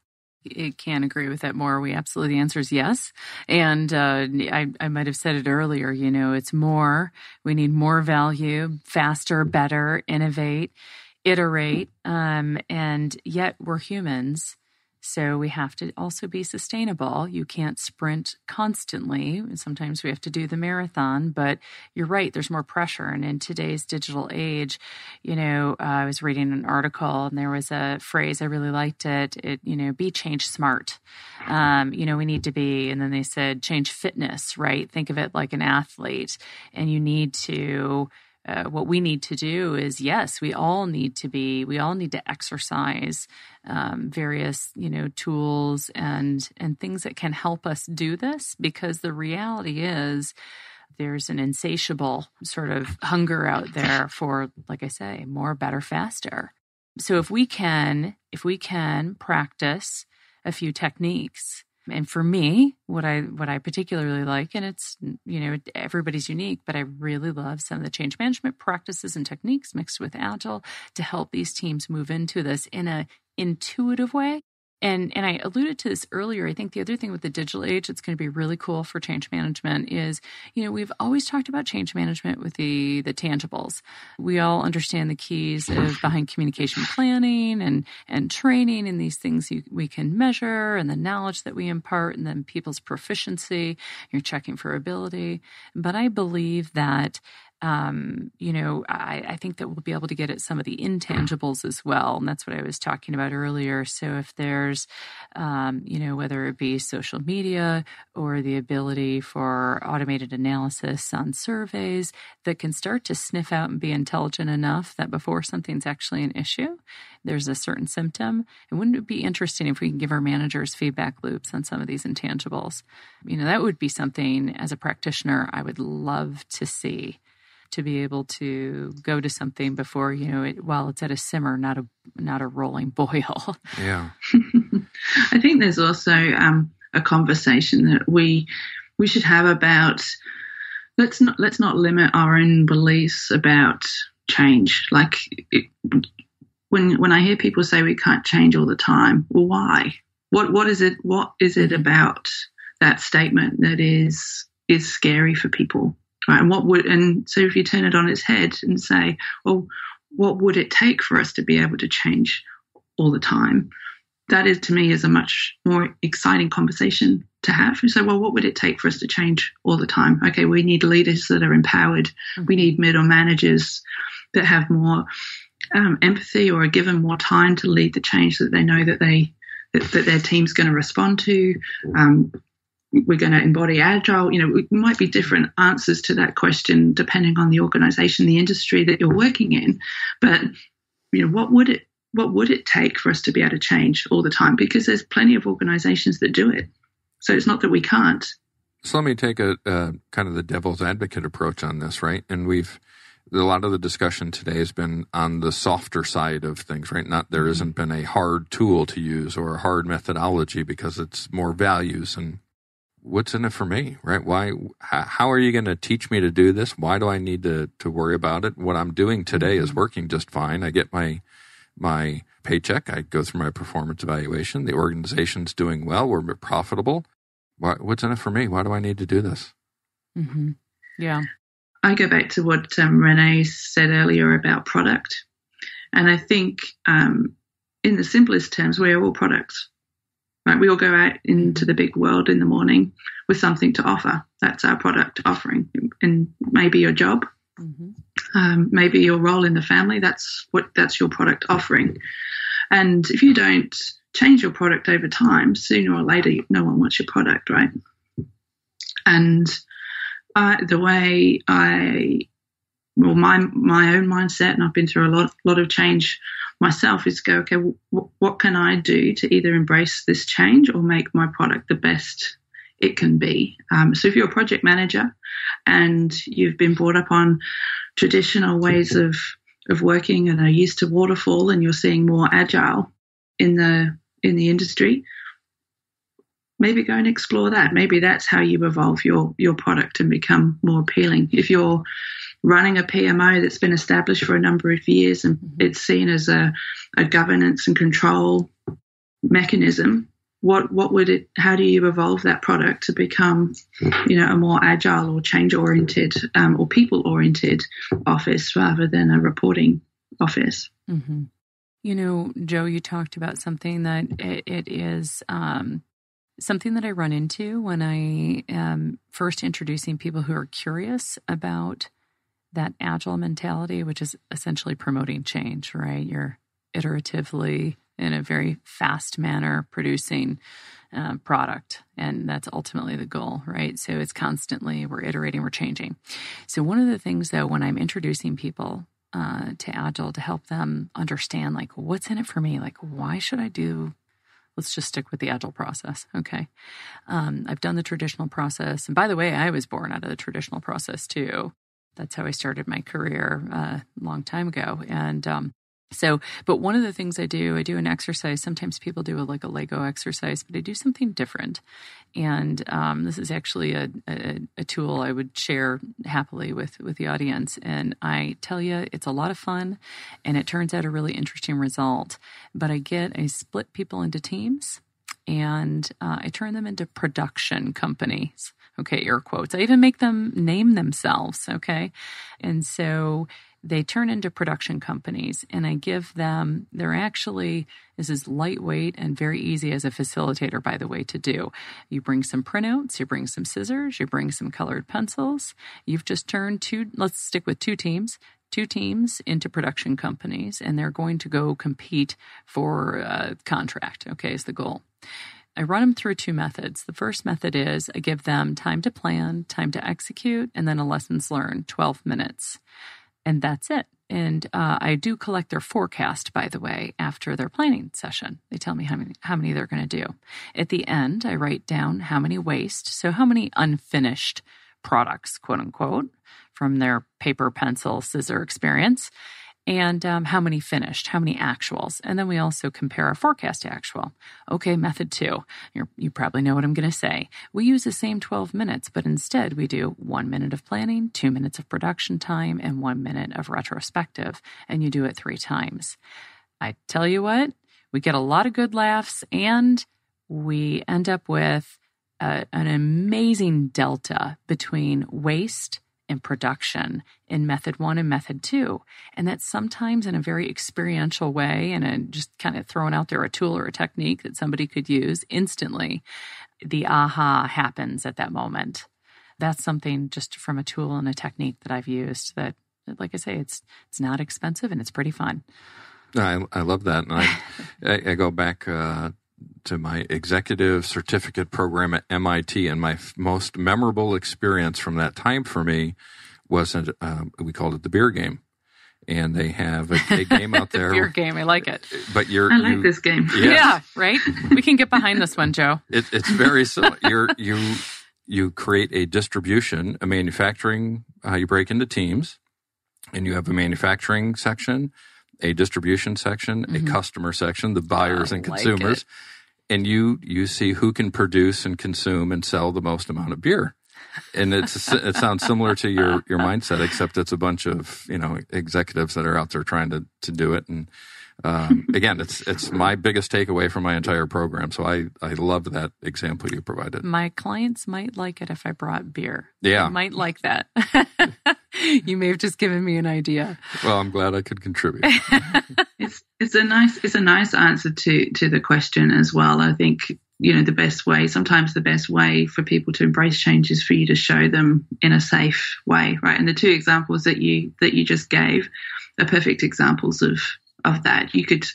I can't agree with that more. The answer is yes. And I might have said it earlier, it's more. We need more value, faster, better, innovate, iterate, and yet we're humans. So we have to also be sustainable. You can't sprint constantly. Sometimes we have to do the marathon, but you're right, there's more pressure. And in today's digital age, I was reading an article and there was a phrase, I really liked it, be change smart. We need to be, and then they said change fitness, right? Think of it like an athlete. And you need to what we need to do is, yes, we all need to exercise various, tools and things that can help us do this, because the reality is there's an insatiable sort of hunger out there for, like I say, more, better, faster. So if we can practice a few techniques. And for me, what I particularly like, and it's, everybody's unique, but I really love some of the change management practices and techniques mixed with Agile to help these teams move into this in an intuitive way. And I alluded to this earlier. I think the other thing with the digital age that's going to be really cool for change management is, we've always talked about change management with the tangibles. We all understand the keys behind communication planning and training and these things we can measure and the knowledge that we impart and then people's proficiency. You're checking for ability. But I believe that I think that we'll be able to get at some of the intangibles as well. And that's what I was talking about earlier. So if there's, whether it be social media or the ability for automated analysis on surveys that can start to sniff out and be intelligent enough that before something's actually an issue, there's a certain symptom. And wouldn't it be interesting if we can give our managers feedback loops on some of these intangibles? That would be something as a practitioner I would love to see. To be able to go to something before, while it's at a simmer, not a rolling boil. Yeah. I think there's also a conversation that we should have about let's not limit our own beliefs about change. Like when I hear people say we can't change all the time, well, why? What is it? What is it about that statement that is scary for people? Right, and so if you turn it on its head and say, well, what would it take for us to be able to change all the time? That is, to me, is a much more exciting conversation to have. So, well, what would it take for us to change all the time? Okay, we need leaders that are empowered. Mm-hmm. We need middle managers that have more empathy or are given more time to lead the change that they know that their team's going to respond to. We're going to embody Agile. It might be different answers to that question depending on the organization, the industry that you're working in. But, what would it take for us to be able to change all the time? Because there's plenty of organizations that do it. So it's not that we can't. So let me take a kind of the devil's advocate approach on this, right? And a lot of the discussion today has been on the softer side of things, right? There hasn't been a hard tool to use or a hard methodology because it's more values and what's in it for me, right? Why? How are you going to teach me to do this? Why do I need to worry about it? What I'm doing today is working just fine. I get my paycheck. I go through my performance evaluation. The organization's doing well. We're profitable. What's in it for me? Why do I need to do this? Mm-hmm. Yeah. I go back to what Renee said earlier about product. And I think in the simplest terms, we are all products. Right? We all go out into the big world in the morning with something to offer. That's our product offering. And maybe your job, maybe your role in the family, that's your product offering. And if you don't change your product over time, sooner or later, no one wants your product, right? And the way my own mindset, and I've been through a lot of change myself, is go, okay, what can I do to either embrace this change or make my product the best it can be? So if you're a project manager and you've been brought up on traditional ways of working and are used to waterfall, and you're seeing more agile in the industry, maybe go and explore that. Maybe that's how you evolve your product and become more appealing. If you're running a PMO that's been established for a number of years and it's seen as a governance and control mechanism, how do you evolve that product to become, a more agile or change-oriented or people-oriented office rather than a reporting office? Mm-hmm. Joe, you talked about something that it is something that I run into when I am first introducing people who are curious about that agile mentality, which is essentially promoting change, right? You're iteratively, in a very fast manner, producing product, and that's ultimately the goal, right? So it's constantly, we're iterating, we're changing. So one of the things, though, when I'm introducing people to Agile, to help them understand, like, what's in it for me? Like, why should I do, let's just stick with the Agile process, okay? I've done the traditional process. And by the way, I was born out of the traditional process too. That's how I started my career a long time ago. And but one of the things I do an exercise. Sometimes people do a Lego exercise, but I do something different. And this is actually a tool I would share happily with the audience. And I tell you, it's a lot of fun, and it turns out a really interesting result. But I split people into teams, and I turn them into production companies. Okay, air quotes. I even make them name themselves, okay? And so they turn into production companies, and I give them, this is lightweight and very easy as a facilitator, by the way, to do. You bring some printouts, you bring some scissors, you bring some colored pencils. You've just turned let's stick with two teams into production companies, and they're going to go compete for a contract, okay, is the goal. I run them through two methods. The first method is I give them time to plan, time to execute, and then a lessons learned, 12 minutes. And that's it. And I do collect their forecast, by the way, after their planning session. They tell me how many they're going to do. At the end, I write down how many waste, so how many unfinished products, quote unquote, from their paper, pencil, scissor experience, and how many finished, how many actuals. And then we also compare our forecast to actual. Okay, method 2. You probably know what I'm going to say. We use the same 12 minutes, but instead we do 1 minute of planning, 2 minutes of production time, and 1 minute of retrospective. And you do it 3 times. I tell you what, we get a lot of good laughs, and we end up with an amazing delta between waste and production in method 1 and method 2. And that's sometimes in a very experiential way, and just kind of throwing out there a tool or a technique that somebody could use instantly. The aha happens at that moment. That's something just from a tool and a technique that I've used that, like I say, it's not expensive and it's pretty fun. I love that. And I go back to my executive certificate program at MIT, and my most memorable experience from that time for me was we called it the beer game. And they have a game out there. The beer game, I like it. But I like this game. Yeah, right? We can get behind this one, Joe. It's very similar. You create a distribution, a manufacturing, you break into teams, and you have a manufacturing section, a distribution section, a customer section, the buyers and consumers. and you see who can produce and consume and sell the most amount of beer. And it sounds similar to your mindset, except it's a bunch of, executives that are out there trying to do it. And again, it's my biggest takeaway from my entire program. So I love that example you provided. My clients might like it if I brought beer. Yeah. They might like that. You may have just given me an idea. Well, I'm glad I could contribute. It's a nice answer to the question as well. I think, sometimes the best way for people to embrace change is for you to show them in a safe way, right? And the two examples that you just gave are perfect examples of that. You could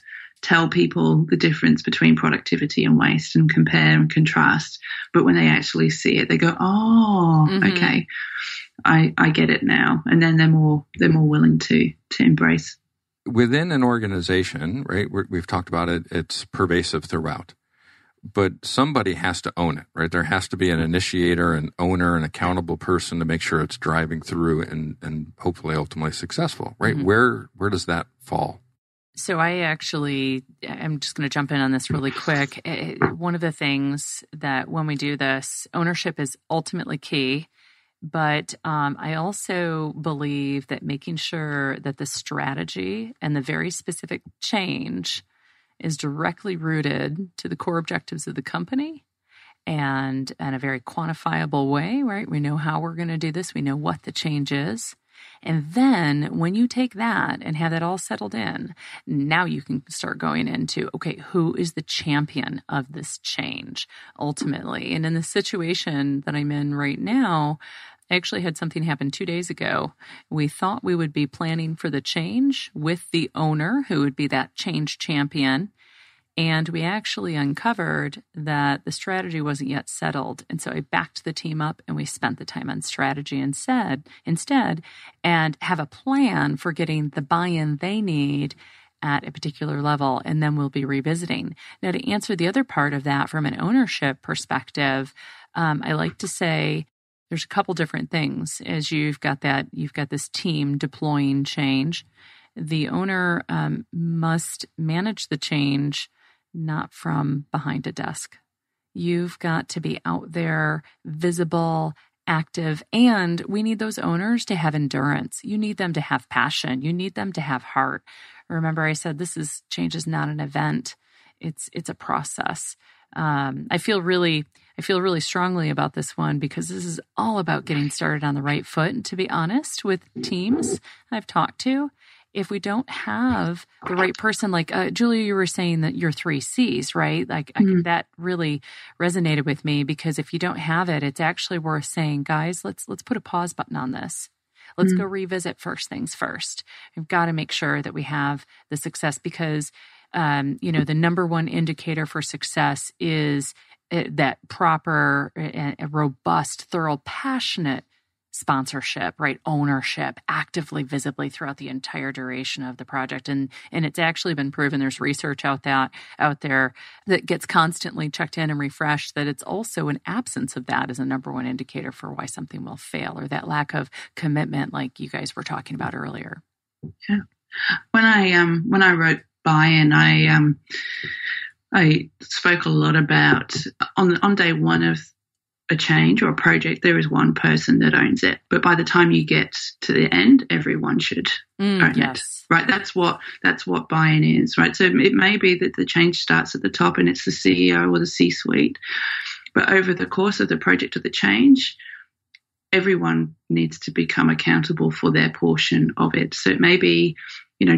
tell people the difference between productivity and waste and compare and contrast, but when they actually see it, they go, oh, okay, I get it now. And then they're more willing to embrace. Within an organization, right, we've talked about it, it's pervasive throughout. But somebody has to own it, right? There has to be an initiator, an owner, an accountable person to make sure it's driving through and hopefully ultimately successful, right? Where does that fall? So I'm just going to jump in on this really quick. One of the things that when we do this, ownership is ultimately key. But I also believe that making sure that the strategy and the very specific change is directly rooted to the core objectives of the company and in a very quantifiable way, right? We know how we're going to do this. We know what the change is. And then when you take that and have that all settled in, now you can start going into, okay, who is the champion of this change ultimately? And in the situation that I'm in right now, I actually had something happen 2 days ago. We thought we would be planning for the change with the owner, who would be that change champion. And we actually uncovered that the strategy wasn't yet settled. And so I backed the team up and we spent the time on strategy instead, and have a plan for getting the buy-in they need at a particular level. And then we'll be revisiting. Now, to answer the other part of that from an ownership perspective, I like to say, there's a couple different things as you've got this team deploying change. The owner must manage the change not from behind a desk. You've got to be out there, visible, active, and we need those owners to have endurance. You need them to have passion. You need them to have heart. Remember, I said change is not an event. It's a process. I feel really strongly about this one because this is all about getting started on the right foot. And to be honest, with teams I've talked to, if we don't have the right person, like Julia, you were saying that your 3 C's, right? Like that really resonated with me because if you don't have it, it's actually worth saying, guys, let's put a pause button on this. Let's go revisit first things first. We've got to make sure that we have the success because the number one indicator for success is that proper, robust, thorough, passionate sponsorship, right? Ownership, actively, visibly throughout the entire duration of the project. And it's actually been proven, there's research out there that gets constantly checked in and refreshed, that it's also an absence of that as a number one indicator for why something will fail, or that lack of commitment like you guys were talking about earlier. Yeah. When I wrote buy-in, I spoke a lot about on day one of a change or a project, there is one person that owns it. But by the time you get to the end, everyone should own it. Right? That's what buy-in is, right? So it may be that the change starts at the top and it's the CEO or the C-suite. But over the course of the project or the change, everyone needs to become accountable for their portion of it. So it may be,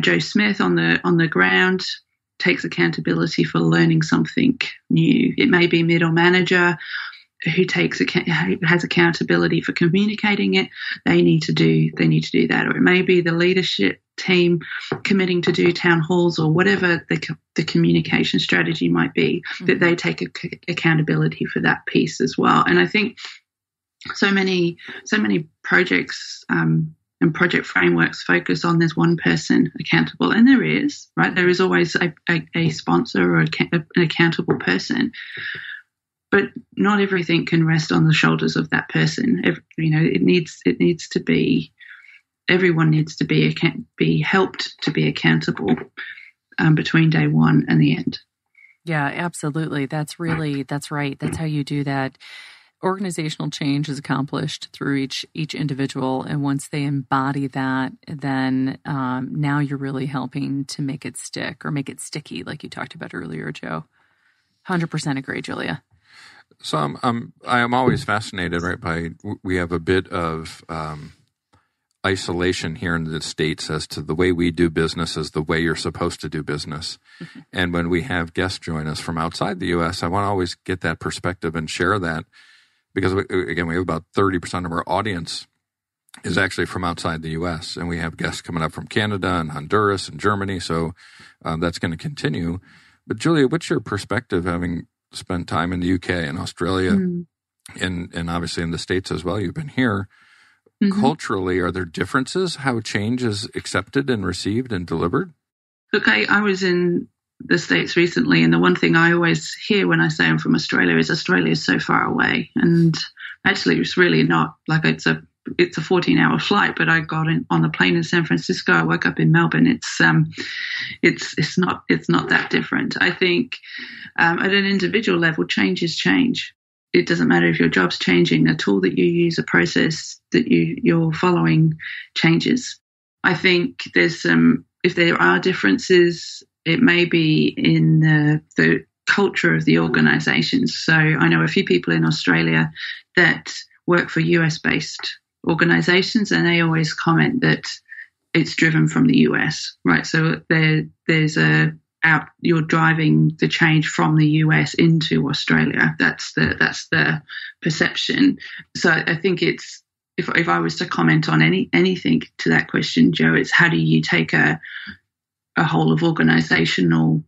Joe Smith on the ground takes accountability for learning something new. It may be middle manager who has accountability for communicating it. They need to do that. Or it may be the leadership team committing to do town halls or whatever the communication strategy might be, that they take accountability for that piece as well. And I think so many projects and project frameworks focus on there's one person accountable, and there is, right? There is always a sponsor or an accountable person. But not everything can rest on the shoulders of that person. It needs to be, everyone needs to be helped to be accountable between day one and the end. Yeah, absolutely. That's right. That's how you do that. Organizational change is accomplished through each individual, and once they embody that, then now you're really helping to make it stick or make it sticky, like you talked about earlier, Joe. 100% agree, Julia. So I'm always fascinated, right? We have a bit of isolation here in the States as to the way we do business is the way you're supposed to do business. Mm-hmm. And when we have guests join us from outside the U.S., I want to always get that perspective and share that because, again, we have about 30% of our audience is actually from outside the U.S., and we have guests coming up from Canada and Honduras and Germany, so that's going to continue. But Julia, what's your perspective having spent time in the UK and Australia and obviously in the States as well? You've been here. Mm-hmm. Culturally, are there differences how change is accepted and received and delivered? Look, I was in the States recently, and the one thing I always hear when I say I'm from Australia is so far away. And actually, it's really not. Like it's a 14-hour flight, but I got on the plane in San Francisco. I woke up in Melbourne. It's not that different. I think at an individual level, change is change. It doesn't matter if your job's changing, a tool that you use, a process that you're following changes. I think there's if there are differences, it may be in the culture of the organizations. So I know a few people in Australia that work for US-based organizations, and they always comment that it's driven from the US, right? So you're driving the change from the US into Australia. That's the perception. So I think it's if I was to comment on anything to that question, Joe, it's how do you take a whole of organization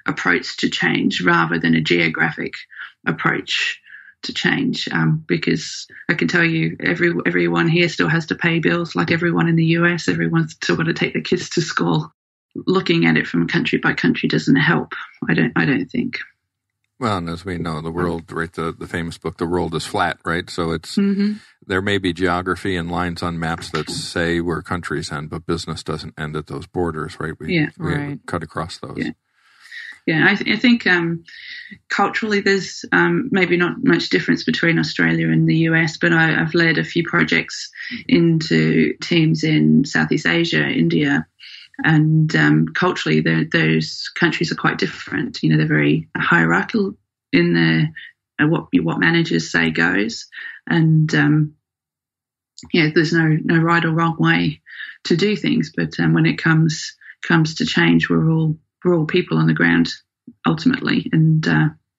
approach to change rather than a geographic approach to change, because I can tell you everyone here still has to pay bills like everyone in the US. Everyone's still got to take their kids to school. Looking at it from country by country doesn't help. I don't think. Well, and as we know, the world, right? The famous book, "The World is Flat," right? So it's there may be geography and lines on maps that say where countries end, but business doesn't end at those borders, right? We cut across those. Yeah, I think culturally there's maybe not much difference between Australia and the US, but I've led a few projects into teams in Southeast Asia, India, and culturally those countries are quite different. You know, they're very hierarchical in what managers say goes, and there's no right or wrong way to do things. But when it comes to change, we're all people on the ground ultimately, and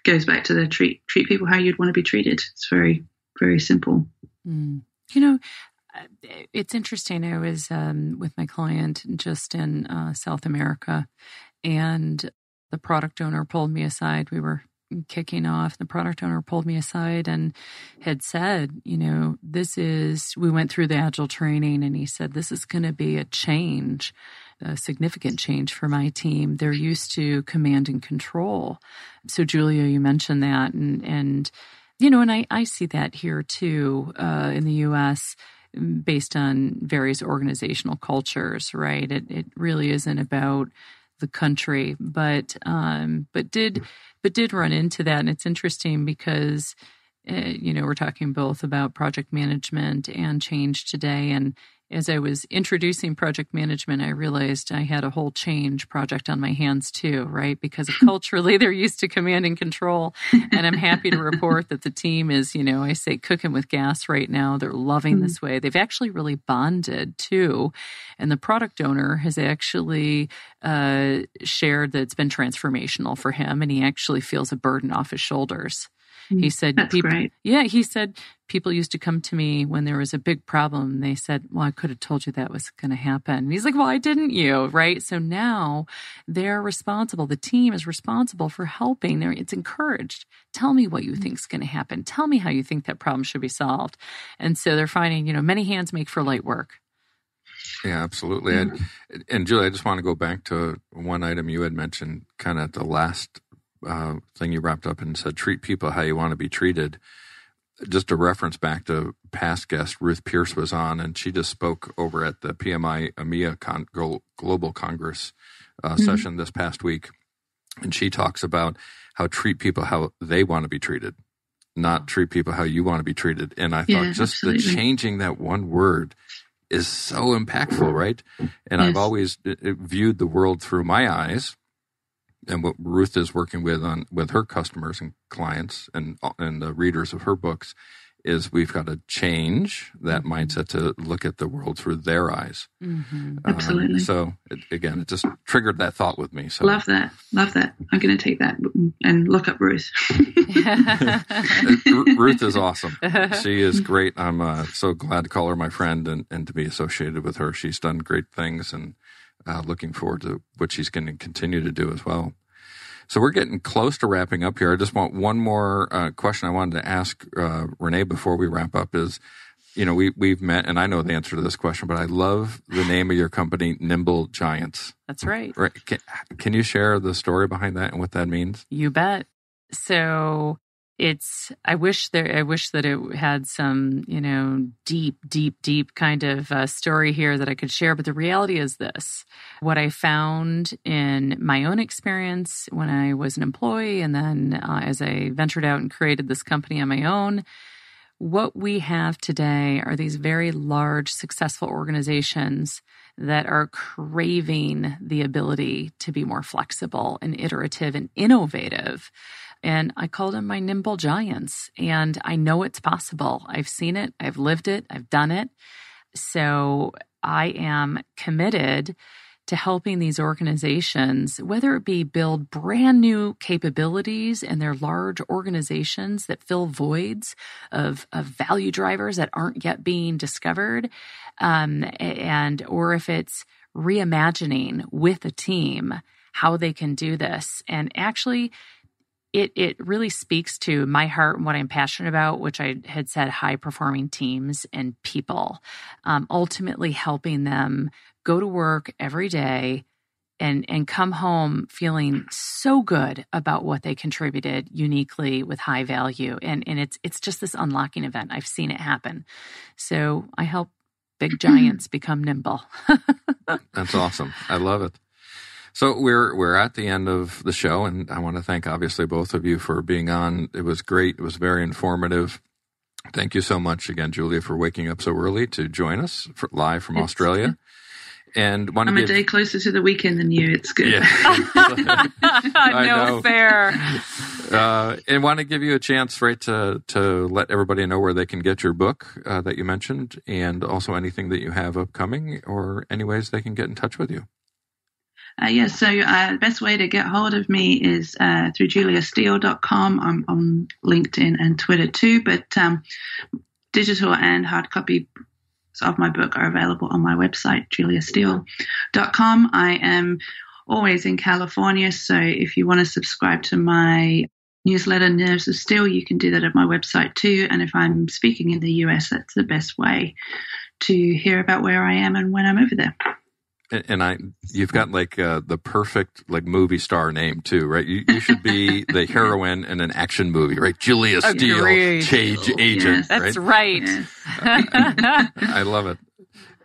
goes back to the treat people how you'd want to be treated. It's very, very simple. You know, it's interesting. I was with my client just in South America, and the product owner pulled me aside. We were kicking off. The product owner pulled me aside and had said, you know, we went through the Agile training, and he said, this is going to be a change, a significant change for my team. They're used to command and control. So Julia, you mentioned that, and you know, and I see that here too in the U.S. based on various organizational cultures, right? It really isn't about the country, but did run into that. And it's interesting because, you know, we're talking both about project management and change today. And as I was introducing project management, I realized I had a whole change project on my hands too, right? Because culturally they're used to command and control. And I'm happy to report that the team is, you know, I say cooking with gas right now. They're loving this way. They've actually really bonded too. And the product owner has actually shared that it's been transformational for him, and he actually feels a burden off his shoulders. He said, "That's great." Yeah, he said people used to come to me when there was a big problem. They said, "Well, I could have told you that was going to happen." And he's like, "Why didn't you?" Right? So now they're responsible. The team is responsible for helping. It's encouraged. Tell me what you think is going to happen. Tell me how you think that problem should be solved. And so they're finding, you know, many hands make for light work. Yeah, absolutely. And Julie, I just want to go back to one item you had mentioned, kind of the last thing you wrapped up and said, treat people how you want to be treated. Just a reference back to past guest Ruth Pierce was on, and she just spoke over at the PMI EMEA Global Congress session this past week. And she talks about how treat people how they want to be treated, not treat people how you want to be treated. And I thought just the changing that one word is so impactful, right? And I've always viewed the world through my eyes, and what Ruth is working with her customers and clients and the readers of her books is we've got to change that mindset to look at the world through their eyes. Mm-hmm. Absolutely. So it just triggered that thought with me. So Love that. I'm going to take that and look up Ruth. Ruth is awesome. She is great. I'm so glad to call her my friend and to be associated with her. She's done great things, and looking forward to what she's going to continue to do as well. So we're getting close to wrapping up here. I just want one more question I wanted to ask Renee before we wrap up is, we've met, and I know the answer to this question, but I love the name of your company, Nimble Giants. That's right. Can you share the story behind that and what that means? You bet. So I wish that it had some, deep kind of story here that I could share. But the reality is this: what I found in my own experience when I was an employee, and then as I ventured out and created this company on my own, what we have today are these very large, successful organizations that are craving the ability to be more flexible and iterative and innovative. And I called them my Nimble Giants. And I know it's possible. I've seen it. I've lived it. I've done it. So I am committed to helping these organizations, whether it be build brand new capabilities in their large organizations that fill voids of value drivers that aren't yet being discovered, or if it's reimagining with a team how they can do this. And actually, it really speaks to my heart and what I'm passionate about, which I had said, high-performing teams and people, ultimately helping them go to work every day and come home feeling so good about what they contributed uniquely with high value. And it's just this unlocking event. I've seen it happen. So I help big giants become nimble. That's awesome. I love it. So we're at the end of the show, and I want to thank obviously both of you for being on. It was great. It was very informative. Thank you so much again, Julia, for waking up so early to join us live from Australia. And I'm a day closer to the weekend than you. It's good. Yeah. No fair. And want to give you a chance, right, to let everybody know where they can get your book that you mentioned, and also anything that you have upcoming, or any ways they can get in touch with you. So the best way to get hold of me is through juliasteele.com. I'm on LinkedIn and Twitter too, but digital and hard copy of my book are available on my website, juliasteele.com. I am always in California, so if you want to subscribe to my newsletter, Nerves of Steel, you can do that at my website too. And if I'm speaking in the US, that's the best way to hear about where I am and when I'm over there. And you've got like the perfect like movie star name too, right? You should be the heroine in an action movie, right? Julia Steele, Change Agent. Yes, that's right. Yes. I love it.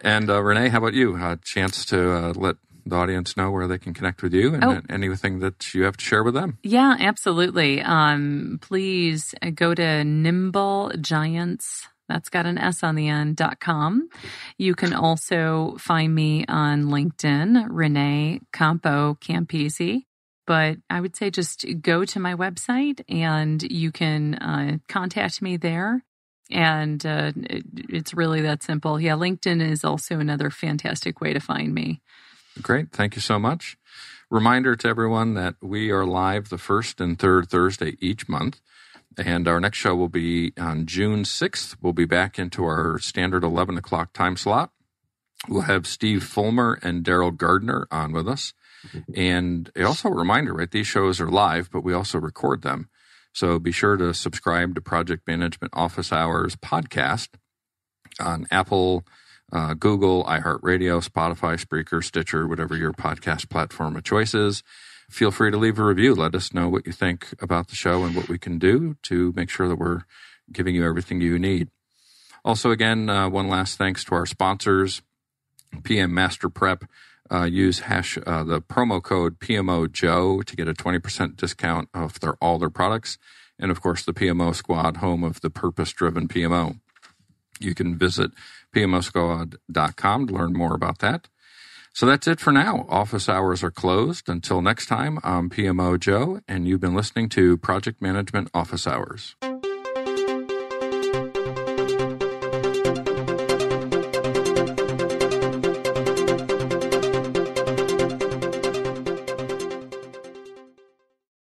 And Renee, how about you? A chance to let the audience know where they can connect with you and anything that you have to share with them. Yeah, absolutely. Please go to Nimble Giants. That's got an S on the end, .com. You can also find me on LinkedIn, Renee Campisi. But I would say just go to my website and you can contact me there. And it's really that simple. Yeah, LinkedIn is also another fantastic way to find me. Great. Thank you so much. Reminder to everyone that we are live the first and third Thursday each month. And our next show will be on June 6th. We'll be back into our standard 11 o'clock time slot. We'll have Steve Fulmer and Daryl Gardner on with us. And also a reminder, right? These shows are live, but we also record them. So be sure to subscribe to Project Management Office Hours podcast on Apple, Google, iHeartRadio, Spotify, Spreaker, Stitcher, whatever your podcast platform of choice is. Feel free to leave a review. Let us know what you think about the show and what we can do to make sure that we're giving you everything you need. Also, again, one last thanks to our sponsors, PM Master Prep, use the promo code PMO Joe to get a 20% discount off all their products. And of course, the PMO Squad, home of the purpose-driven PMO. You can visit PMOsquad.com to learn more about that. So that's it for now. Office hours are closed. Until next time, I'm PMO Joe, and you've been listening to Project Management Office Hours.